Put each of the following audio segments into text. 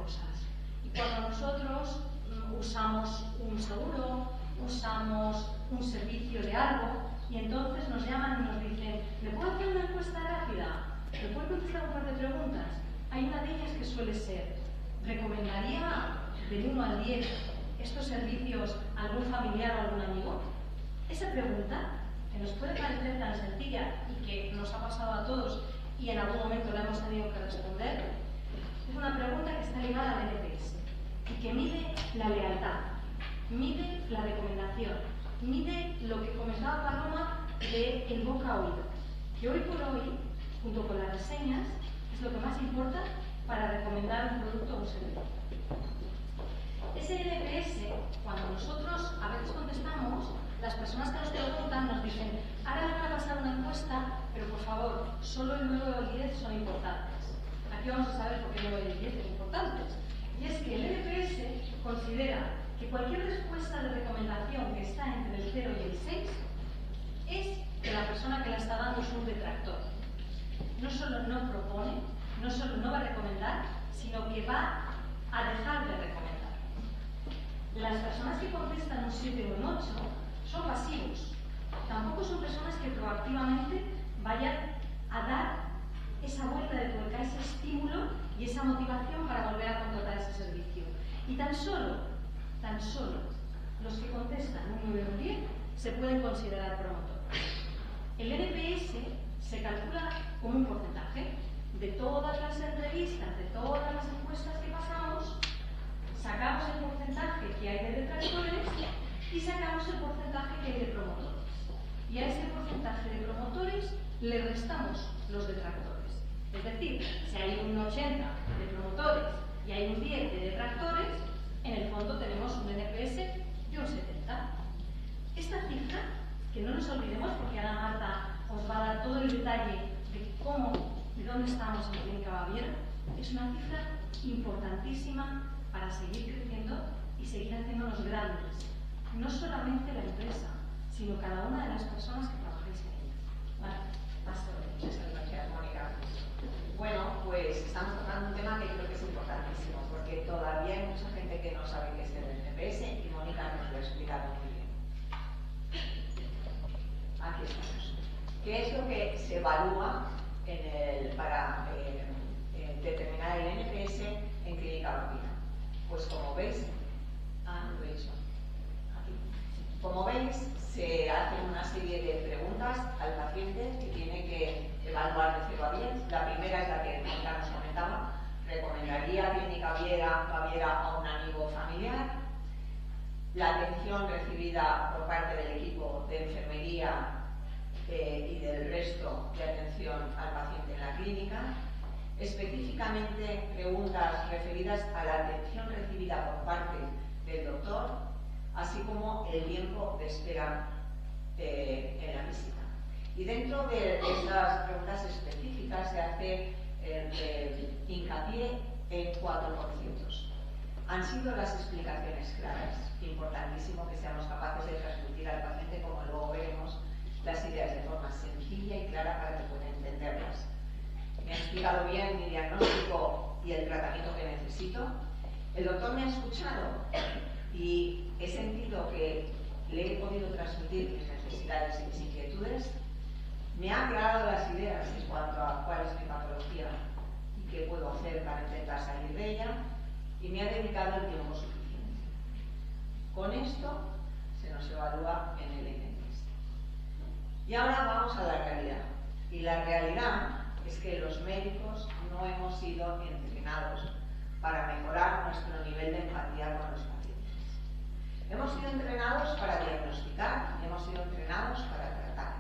cosas. Y cuando nosotros usamos un seguro, usamos un servicio de algo, y entonces nos llaman y nos dicen, ¿me puedo hacer una encuesta rápida? ¿Me puedo contestar un par de preguntas? Hay una de ellas que suele ser, ¿recomendaría del 1 al 10 estos servicios a algún familiar o a algún amigo? Esa pregunta, que nos puede parecer tan sencilla y que nos ha pasado a todos y en algún momento la hemos tenido que responder, es una pregunta que está ligada al NPS y que mide la lealtad, mide la recomendación, mide lo que comentaba Paloma de el boca a oído, que hoy por hoy, junto con las reseñas, es lo que más importa para recomendar un producto o un servicio. Ese NPS, cuando nosotros a veces contestamos, las personas que nos preguntan nos dicen, ahora le van a pasar una encuesta, pero por favor, solo el 9 o el 10 son importantes. Aquí vamos a saber por qué el 9 y el 10 son importantes. Y es que el NPS considera que cualquier respuesta de recomendación que está entre el 0 y el 6 es que la persona que la está dando es un detractor. No solo no propone, no solo no va a recomendar, sino que va a dejar de recomendar. Las personas que contestan un 7 o un 8 son pasivos. Tampoco son personas que proactivamente vayan a dar esa vuelta de tuerca, ese estímulo y esa motivación para volver a contratar ese servicio. Y tan solo los que contestan un 9 o un 10 se pueden considerar promotores. El NPS se calcula como un porcentaje de todas las entrevistas, de todas las encuestas que pasamos, sacamos el porcentaje que hay de detractores y sacamos el porcentaje que hay de promotores. Y a ese porcentaje de promotores le restamos los detractores. Es decir, si hay un 80 de promotores y hay un 10 de detractores, en el fondo tenemos un NPS de un 70. Esta cifra, que no nos olvidemos porque ahora Marta os va a dar todo el detalle de dónde estamos en Clínica Baviera, es una cifra importantísima para seguir creciendo y seguir haciéndonos grandes. No solamente la empresa, sino cada una de las personas que trabajáis en ella. Vale, paso. Muchas gracias, Mónica. Bueno, pues estamos tocando un tema que creo que es importantísimo, porque todavía hay mucha gente que no sabe qué es el NPS y Mónica nos lo ha explicado muy bien. Aquí estamos. ¿Qué es lo que se evalúa para determinar el NPS en Clínica Baviera? Pues como veis, lo he dicho. Aquí. Como veis, se hacen una serie de preguntas al paciente que tiene que evaluar de 0 a 10. La primera es la que Mónica nos comentaba. ¿Recomendaría Clínica Baviera a un amigo familiar? La atención recibida por parte del equipo de enfermería y del resto de atención al paciente en la clínica. Específicamente preguntas referidas a la atención recibida por parte del doctor, así como el tiempo de espera en la visita. Y dentro de estas preguntas específicas se hace hincapié en 4 conceptos. Han sido las explicaciones claras, importantísimo que seamos capaces de transmitir al paciente, como luego veremos, las ideas de forma sencilla y clara para que pueda entenderlas. Me ha explicado bien mi diagnóstico y el tratamiento que necesito. El doctor me ha escuchado y he sentido que le he podido transmitir mis necesidades y mis inquietudes. Me ha aclarado las ideas en cuanto a cuál es mi patología y qué puedo hacer para intentar salir de ella, y me ha dedicado el tiempo suficiente. Con esto se nos evalúa en el NPS. Y ahora vamos a la realidad. Y la realidad es que los médicos no hemos sido entrenados para mejorar nuestro nivel de empatía con los pacientes. Hemos sido entrenados para diagnosticar, hemos sido entrenados para tratar.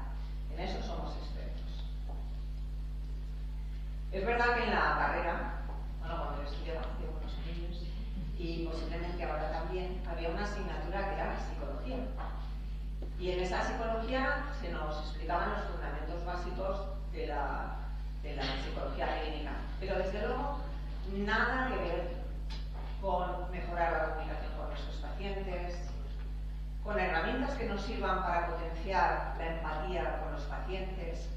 En eso somos expertos. Es verdad que en la carrera, cuando yo estudiaba hace unos años, y posiblemente ahora también, había una asignatura que era psicología. Y en esa psicología se nos explicaban los fundamentos básicos de la psicología clínica. Pero desde luego, nada que ver con mejorar la comunicación con nuestros pacientes, con herramientas que nos sirvan para potenciar la empatía con los pacientes,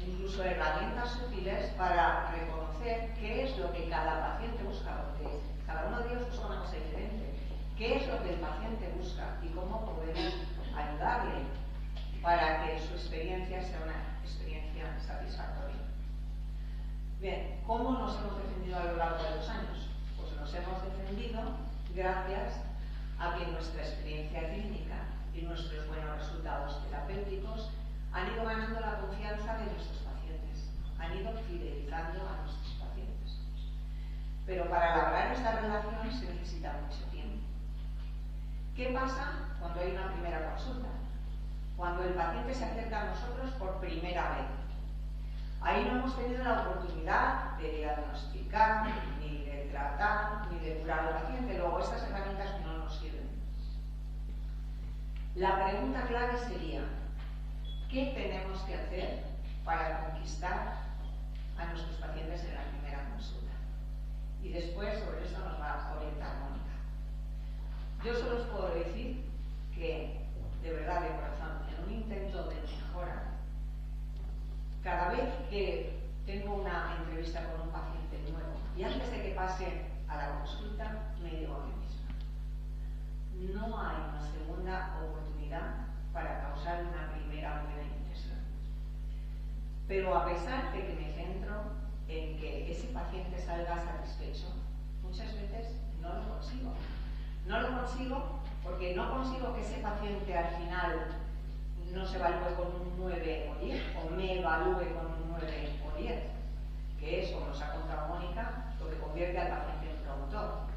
incluso herramientas útiles para reconocer qué es lo que cada paciente busca, porque cada qué es lo que el paciente busca y cómo podemos ayudarle para que su experiencia sea una experiencia satisfactoria. Bien, ¿cómo nos hemos defendido a lo largo de los años? Pues nos hemos defendido gracias a que nuestra experiencia clínica y nuestros buenos resultados terapéuticos han ido ganando la confianza de nuestros pacientes, han ido fidelizando a nuestros pacientes. Pero para elaborar esta relación se necesita mucho tiempo. ¿Qué pasa cuando hay una primera consulta? Cuando el paciente se acerca a nosotros por primera vez. Ahí no hemos tenido la oportunidad de diagnosticar, ni de tratar, ni de curar al paciente. Luego estas herramientas no nos sirven. La pregunta clave sería: ¿qué tenemos que hacer para conquistar a nuestros pacientes en la primera consulta? Y después sobre eso nos va a orientar Mónica. Yo solo os puedo decir que, de verdad, de corazón, en un intento de mejora, cada vez que tengo una entrevista con un paciente nuevo y antes de que pase a la consulta, me digo a mí misma: no hay una segunda oportunidad para causar una primera buena impresión. Pero a pesar de que me centro en que ese paciente salga satisfecho, muchas veces no lo consigo. No lo consigo porque no consigo que ese paciente al final no se evalúe con un 9 o 10, o me evalúe con un 9 o 10, que es, como nos ha contado Mónica, lo que convierte al paciente en promotor,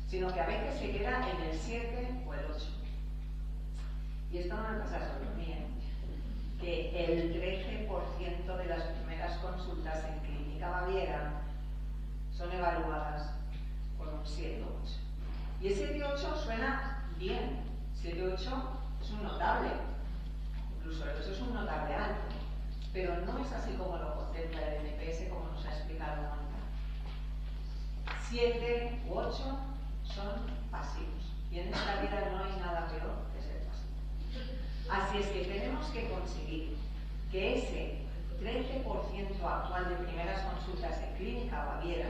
sino que a veces se queda en el 7 o el 8. Y esto no me pasa solo a mí, que el 13% de las primeras consultas en Clínica Baviera son evaluadas con un 7 o 8. Y el 7 o 8 suena bien, 7 o 8 es un notable. Incluso eso es un notable alto, pero no es así como lo contempla el NPS, como nos ha explicado Mónica. 7 u 8 son pasivos, y en esta vida no hay nada peor que ser pasivo. Así es que tenemos que conseguir que ese 13% actual de primeras consultas en Clínica Baviera,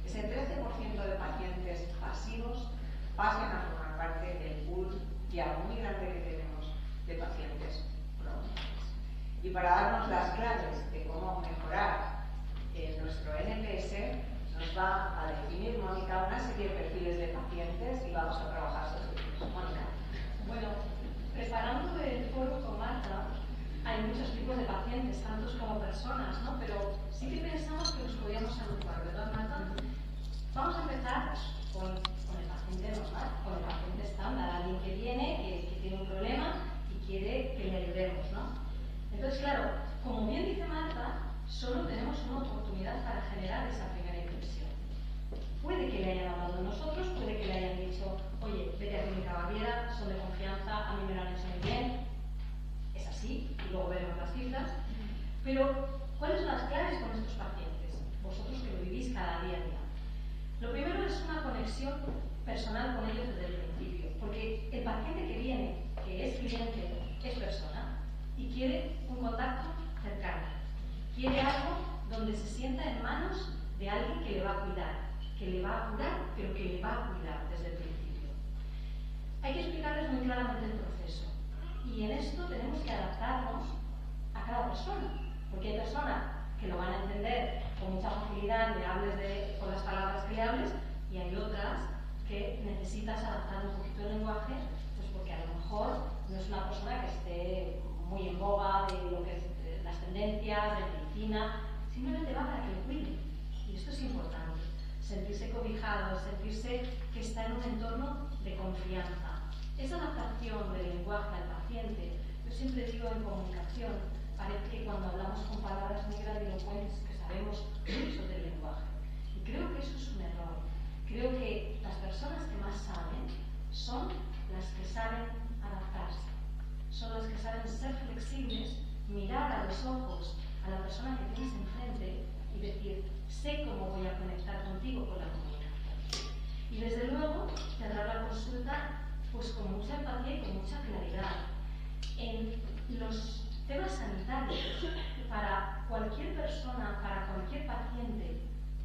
ese 13% de pacientes pasivos, pasen a formar parte del pool ya muy grande que tenemos de pacientes promotores. Y para darnos las claves de cómo mejorar nuestro NPS, nos va a definir Mónica una serie de perfiles de pacientes y vamos a trabajar sobre ellos. Mónica. Bueno, preparando el foro con Marta, hay muchos tipos de pacientes, tantos como personas, ¿no? Pero sí que pensamos que los podíamos agrupar, ¿verdad, Marta? Vamos a empezar con el paciente normal, con el paciente estándar, alguien que viene, que tiene un problema y quiere que le ayudemos, ¿no? Entonces, claro, como bien dice Marta, solo tenemos una oportunidad para generar esa primera impresión. Puede que le hayan hablado de nosotros, puede que le hayan dicho: oye, vete a Clínica Baviera, son de confianza, a mí me lo han hecho muy bien. Es así, y luego veremos las cifras. Pero, ¿cuáles son las claves con estos pacientes? Vosotros que lo vivís cada día a día. Lo primero es una conexión personal con ellos desde el principio, porque el paciente que viene, que es cliente, es persona y quiere un contacto cercano. Quiere algo donde se sienta en manos de alguien que le va a cuidar, que le va a curar, pero que le va a cuidar desde el principio. Hay que explicarles muy claramente el proceso, y en esto tenemos que adaptarnos a cada persona, porque hay personas que lo van a entender con mucha facilidad, le hables con las palabras que le hables, y hay otras que necesitas adaptar un poquito el lenguaje, pues porque a lo mejor no es una persona que esté muy en boga de lo que es las tendencias, de medicina, simplemente va para que le cuide. Y esto es importante, sentirse cobijado, sentirse que está en un entorno de confianza. Esa adaptación del lenguaje al paciente, yo siempre digo en comunicación, parece que cuando hablamos con palabras muy grandilocuentes que sabemos mucho del lenguaje. Y creo que eso es un error. Creo que las personas que más saben son las que saben adaptarse. Son las que saben ser flexibles, mirar a los ojos a la persona que tienes enfrente y decir: sé cómo voy a conectar contigo con la comunicación. Y desde luego cerrar la consulta pues con mucha empatía y con mucha claridad. En los temas sanitarios, para cualquier persona, para cualquier paciente,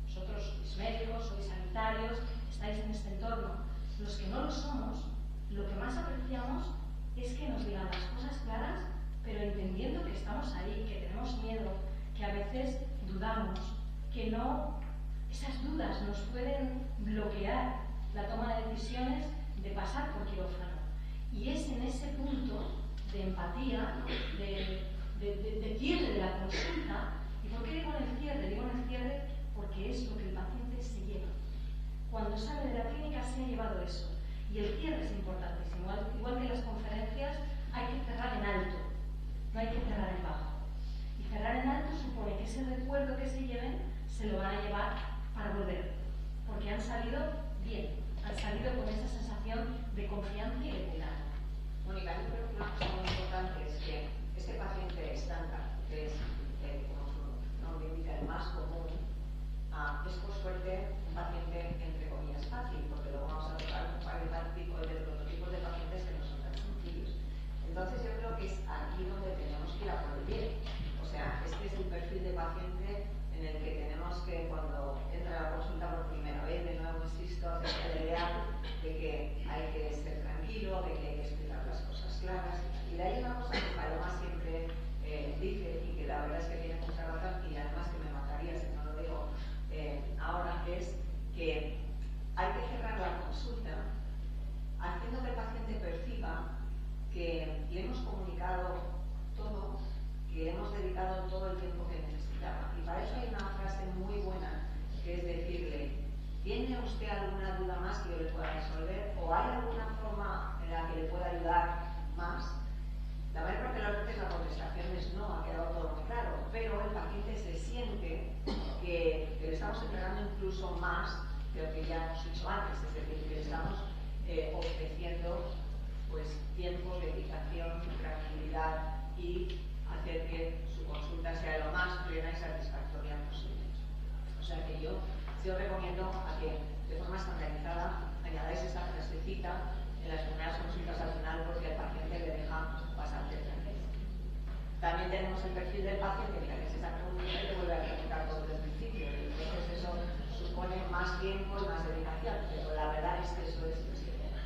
vosotros sois médicos, sois sanitarios, estáis en este entorno, los que no lo somos, lo que más apreciamos es que nos digan las cosas claras, pero entendiendo que estamos ahí, que tenemos miedo, que a veces dudamos, que no, esas dudas nos pueden bloquear la toma de decisiones de pasar por quirófano. Y es en ese punto de empatía, de cierre de la consulta. ¿Y por qué digo en el cierre? Digo en el cierre porque es lo que el paciente se lleva. Cuando sale de la clínica se ha llevado eso. Y el cierre es importantísimo. Igual que en las conferencias, hay que cerrar en alto, no hay que cerrar en bajo. Y cerrar en alto supone que ese recuerdo que se lleven se lo van a llevar para volver, porque han salido bien, han salido con esa sensación de confianza y de cuidado. Mónica, yo creo que una cosa muy importante es que este paciente estándar, que es, como su nombre indica, el más común, es por suerte un paciente entre comillas fácil, porque luego vamos a tocar un par de prototipos de pacientes que no son tan sencillos. Entonces yo creo que es aquí donde tenemos que ir a por el bien. O sea, este es el perfil de paciente en el que tenemos que, cuando entra a la consulta por primera vez, de nuevo insisto, hacer la idea de que hay que ser tranquilo, de que hay que explicar las cosas claras. Y de ahí una cosa que Paloma siempre dice, y que la verdad es que tiene mucha razón, y además que me mataría si no lo digo ahora, es que hay que cerrar la consulta haciendo que el paciente perciba que le hemos comunicado todo, que le hemos dedicado todo el tiempo que necesitaba. Y para eso hay una frase muy buena, que es decirle: ¿tiene usted alguna duda más que yo le pueda resolver? ¿O hay alguna forma en la que le pueda ayudar más? La mayor parte de las veces la contestación es no, ha quedado todo muy claro, pero el paciente se siente que le estamos entregando incluso más de lo que ya hemos dicho antes, es decir, que le estamos ofreciendo pues tiempo, dedicación, tranquilidad y hacer que su consulta sea lo más plena y satisfactoria posible. O sea que yo recomiendo a que de forma estandarizada añadáis esta frasecita en las primeras consultas al final, porque al paciente le deja bastante tranquilo. También tenemos el perfil del paciente que se saca un nivel y te vuelve a preguntar todo desde el principio, y entonces eso supone más tiempo y más dedicación, pero la verdad es que eso es lo que tenemos.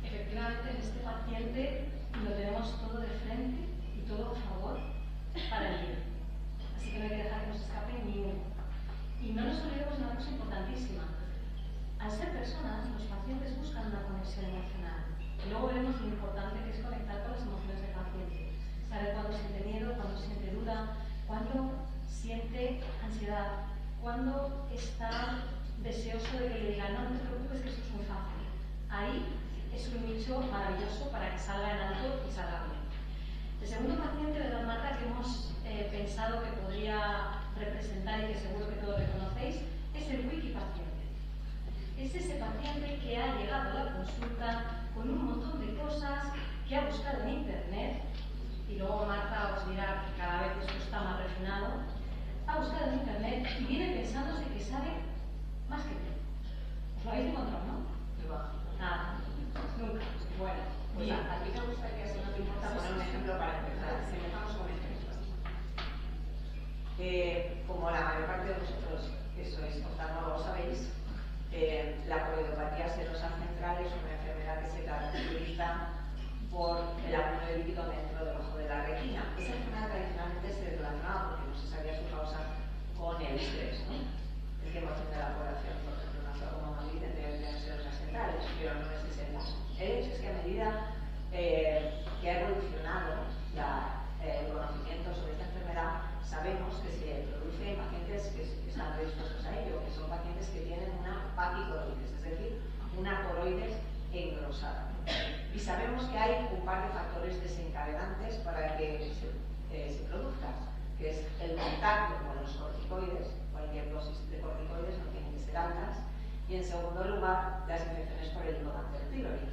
Efectivamente, en este paciente lo tenemos todo de frente y todo a favor para el bien. Así que no hay que dejar que nos escape ni uno. Y no nos olvidemos de una cosa importantísima. Al ser personas, los pacientes buscan una conexión emocional. Y luego veremos lo importante que es conectar con las emociones del paciente. Saber cuándo siente miedo, cuándo siente duda, cuándo siente ansiedad, cuándo está deseoso de que le digan: no, no te preocupes, que esto es muy fácil. Ahí es un nicho maravilloso para que salga en alto y salga bien. El segundo paciente, ¿verdad, Marta?, que hemos pensado que podría representar y que seguro que todos reconocéis, es el wiki paciente. Es ese paciente que ha llegado a la consulta con un montón de cosas que ha buscado en internet, y luego Marta os dirá que cada vez esto está más refinado. Ha buscado en internet y viene pensándose que sabe más que tú. ¿Os lo habéis encontrado, no? Nada, nunca. Bueno, pues a ti me gustaría, si no te importa, poner un ejemplo para empezar. Si empezamos con ejemplos. Como la mayor parte de vosotros que sois oftalmólogos sabéis, la coreopatía serosa central es una enfermedad que se caracteriza por el acúmulo de líquido dentro debajo de la retina. Esa enfermedad tradicionalmente se relacionaba, porque no se sabía su causa, con el estrés, ¿no? El 100% de la población, por ejemplo, nació como Madrid debe tener serosas centrales, pero no es ese el caso. El hecho es que a medida que ha evolucionado el conocimiento sobre esta enfermedad, sabemos que se produce en pacientes que están predispuestos a ello, que son pacientes que tienen una paquicoroides, es decir, una coroides engrosada. Y sabemos que hay un par de factores desencadenantes para que se produzca, que es el contacto con los corticoides. Cualquier dosis de corticoides no tienen que ser altas, y en segundo lugar, las infecciones por el Helicobacter pylori.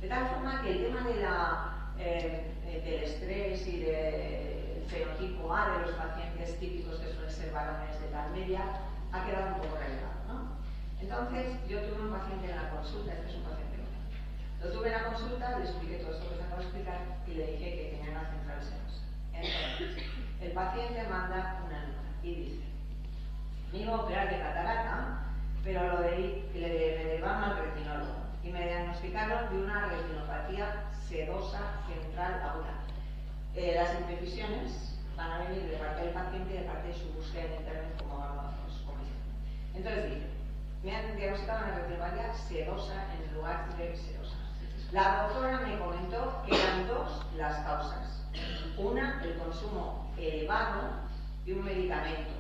De tal forma que el tema del estrés y del fenotipo A de los pacientes típicos, que suelen ser varones de edad media, ha quedado un poco relegado, ¿no? Entonces, yo tuve un paciente en la consulta, este es un paciente mío. Lo tuve en la consulta, le expliqué todo esto que os acabo de explicar y le dije que tenía una central serosa. Entonces, el paciente manda una nota y dice: me iba a operar de catarata, pero me derivaron al retinólogo y me diagnosticaron diagnosticaron de una retinopatía sedosa central aguda. Las imprecisiones van a venir de parte del paciente y de parte de su búsqueda en internet, como vamos a decir. Entonces dice, me han diagnosticado una retinopatía sedosa en lugar de sedosa. La doctora me comentó que eran dos las causas. Una, el consumo elevado de un medicamento,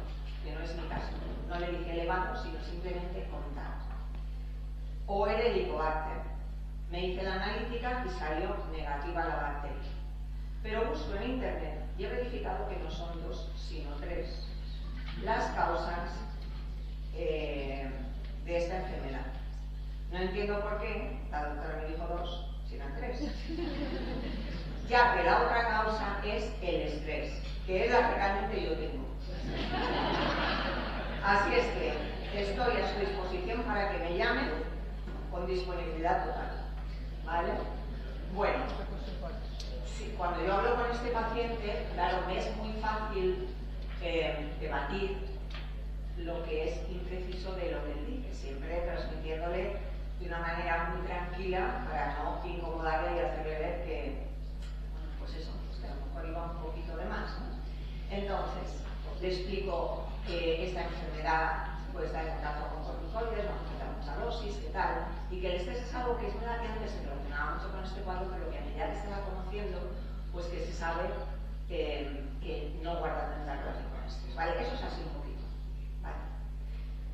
que no es mi caso. No le dije elevado, sino simplemente contado. O el helicobacter. Me hice la analítica y salió negativa la bacteria. Pero busco en internet y he verificado que no son dos, sino tres las causas de esta enfermedad. No entiendo por qué la doctora me dijo dos, si eran tres. Ya que la otra causa es el estrés, que es la que realmente yo tengo. Así es que estoy a su disposición para que me llamen con disponibilidad total. ¿Vale? Bueno, sí, cuando yo hablo con este paciente, claro, me es muy fácil debatir lo que es impreciso de lo que él dice, siempre transmitiéndole de una manera muy tranquila para no incomodarle y hacerle ver que, pues eso, pues que a lo mejor iba un poquito de más, ¿no? Entonces, le explico que esta enfermedad puede estar en contacto con corticoides, vamos a tratar mucha dosis, qué tal, y que el estrés es algo que es verdad que antes se relacionaba mucho con este cuadro, pero que a medida que se va conociendo, pues que se sabe que no guarda tanta relación con el estrés, ¿vale? Eso es así un poquito, ¿vale?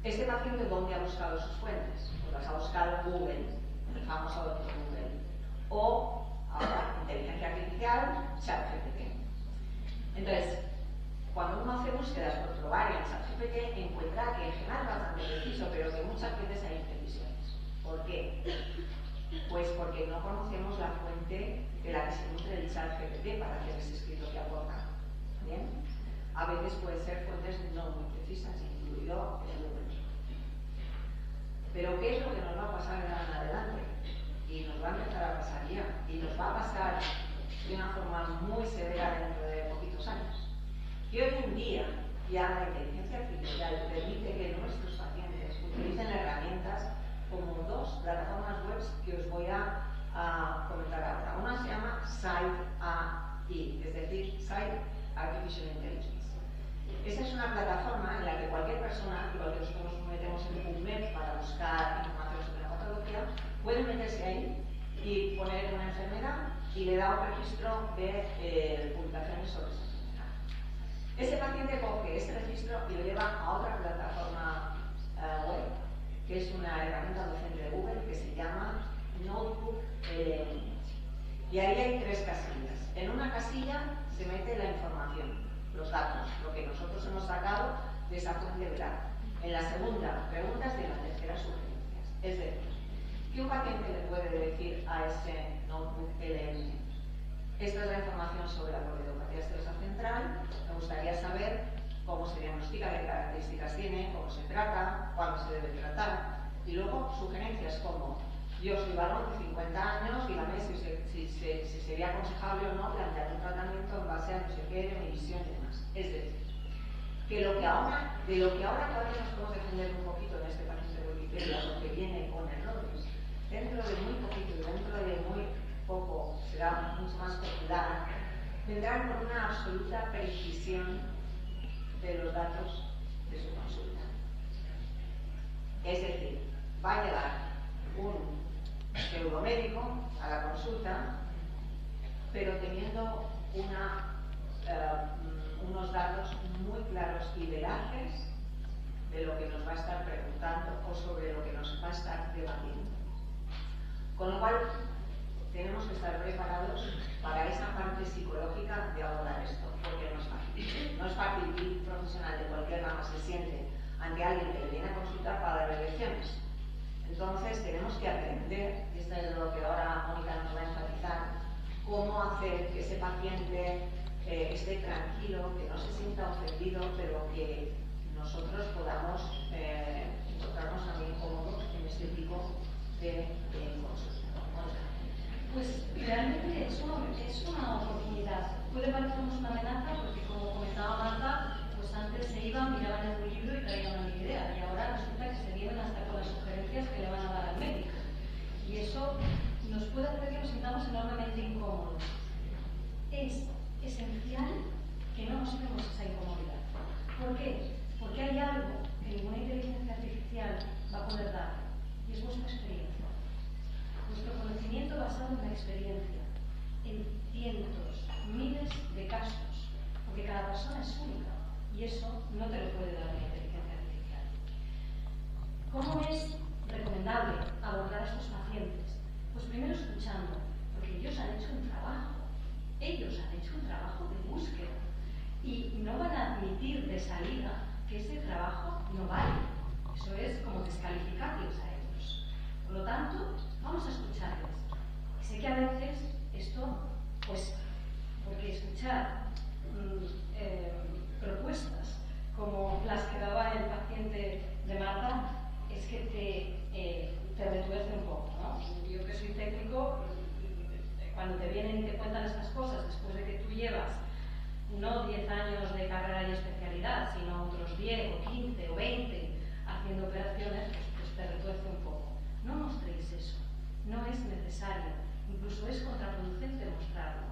Este paciente, ¿dónde ha buscado sus fuentes? Pues las ha buscado en Google, el famoso doctor Google, o ahora inteligencia artificial, ChatGPT. Entonces, cuando uno hace búsquedas por probar en ChatGPT, encuentra que en general es bastante preciso, pero que muchas veces hay imprecisiones. ¿Por qué? Pues porque no conocemos la fuente de la que se nutre el ChatGPT para hacer ese escrito que aporta. ¿Bien? A veces pueden ser fuentes no muy precisas, incluido el Google. Pero ¿qué es lo que nos va a pasar de ahora en adelante? Y nos va a empezar a pasar ya. Y nos va a pasar de una forma muy severa dentro de poquitos años. Y hoy en día ya la inteligencia artificial permite que nuestros pacientes utilicen herramientas como dos plataformas web que os voy a comentar ahora. Una se llama SiteAI, es decir, Site Artificial Intelligence. Esa es una plataforma en la que cualquier persona, igual que nosotros nos metemos en PubMed para buscar información sobre la patología, puede meterse ahí y poner una enfermedad y le da un registro de publicaciones sobre esa enfermedad. Ese paciente coge ese registro y lo lleva a otra plataforma web, que es una herramienta docente de Google que se llama Notebook LM. Y ahí hay tres casillas. En una casilla se mete la información, los datos, lo que nosotros hemos sacado de esa fuente veraz. En la segunda, preguntas, y en la tercera, sugerencias. Es decir, ¿qué un paciente le puede decir a ese Notebook LM? Esta es la información sobre la polidopatía esterosa central. Me gustaría saber cómo se diagnostica, qué características tiene, cómo se trata, cuándo se debe tratar. Y luego sugerencias como: yo soy varón de 50 años, dígame si sería aconsejable o no plantear un tratamiento en base a no sé qué, de mi visión y demás. Es decir, que de lo que ahora todavía nos podemos defender un poquito en este paciente de Wikipedia, porque viene con errores, dentro de muy poquito y dentro de muy poco será mucho más popular, vendrán con una absoluta precisión de los datos de su consulta. Es decir, va a llegar un pseudomédico a la consulta, pero teniendo unos datos muy claros y veraces de lo que nos va a estar preguntando o sobre lo que nos va a estar debatiendo. Con lo cual, tenemos que estar preparados para esa parte psicológica de abordar esto, porque no es fácil. No es fácil que un profesional de cualquier rama se siente ante alguien que le viene a consultar para dar lecciones. Entonces tenemos que aprender, y esto es lo que ahora Mónica nos va a enfatizar, cómo hacer que ese paciente esté tranquilo, que no se sienta ofendido, pero que nosotros podamos encontrarnos también cómodos en este tipo de consulta. Pues realmente es una oportunidad. Puede parecernos una amenaza porque, como comentaba Marta, pues antes se iban, miraban en un libro y traían una idea, y ahora resulta que se vienen hasta con las sugerencias que le van a dar al médico. Y eso sentirnos enormemente incómodos. Es esencial que no nos llevemos esa incomodidad. ¿Por qué? Porque hay algo que ninguna inteligencia artificial va a poder dar, y es vuestra experiencia. Vuestro conocimiento basado en la experiencia, en cientos, miles de casos, porque cada persona es única, y eso no te lo puede dar la inteligencia artificial. ¿Cómo es recomendable abordar a estos pacientes? Pues primero escuchando, porque ellos han hecho un trabajo de búsqueda y no van a admitir de salida que ese trabajo no vale. Eso es como descalificarles a ellos. Por lo tanto, vamos a escucharles. Y sé que a veces esto cuesta, porque escuchar propuestas como las que daba el paciente de Marta es que te retuerce un poco, ¿no? Yo que soy técnico, cuando te vienen y te cuentan estas cosas después de que tú llevas no 10 años de carrera y especialidad, sino otros 10 o 15 o 20 haciendo operaciones, pues te retuerce un poco. No mostréis eso, no es necesario, incluso es contraproducente mostrarlo.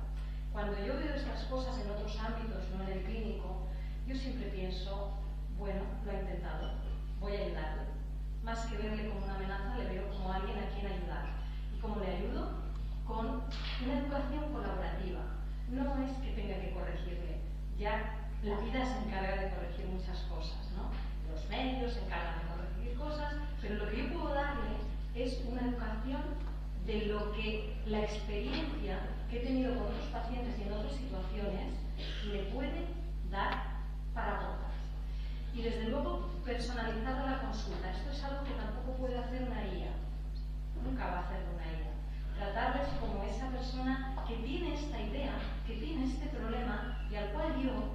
Cuando yo veo estas cosas en otros ámbitos, no en el clínico, yo siempre pienso, bueno, lo ha intentado, voy a ayudarle. Más que verle como una amenaza, le veo como alguien a quien ayudar. ¿Y cómo le ayudo? Con una educación colaborativa. No es que tenga que corregirle, ya la vida se encarga de corregir muchas cosas, ¿no? Los medios se encargan de corregir cosas, pero lo que yo puedo darle es una educación de lo que la experiencia que he tenido con otros pacientes y en otras situaciones me puede dar para aportar. Y desde luego, personalizar la consulta. Esto es algo que tampoco puede hacer una IA. Nunca va a hacer una IA. Tratarles como esa persona que tiene esta idea, que tiene este problema y al cual yo,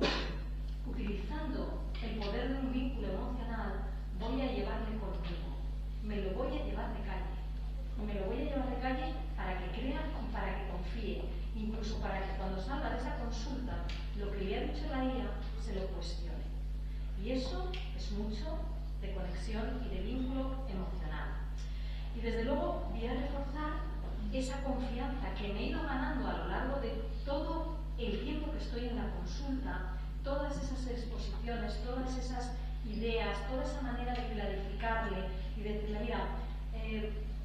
utilizando el poder de un vínculo emocional, voy a llevarle conmigo. Me lo voy a llevar de calle. Me lo voy a llevar de calle para que crea y para que confíe. Incluso para que cuando salga de esa consulta, lo que le ha dicho la IA se lo cuestione. Y eso es mucho de conexión y de vínculo emocional. Y desde luego voy a reforzar esa confianza que me he ido ganando a lo largo de todo el tiempo que estoy en la consulta, todas esas exposiciones, todas esas ideas, toda esa manera de clarificarle y decirle, mira,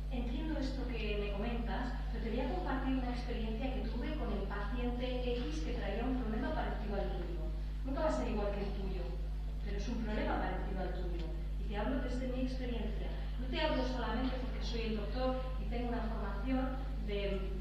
entiendo esto que me comentas, pero te voy a compartir una experiencia que tuve con el paciente X que traía un problema parecido al tuyo. Nunca va a ser igual que el tuyo, pero es un problema parecido al tuyo. Y te hablo desde mi experiencia. No te hablo solamente porque soy el doctor y tengo una formación de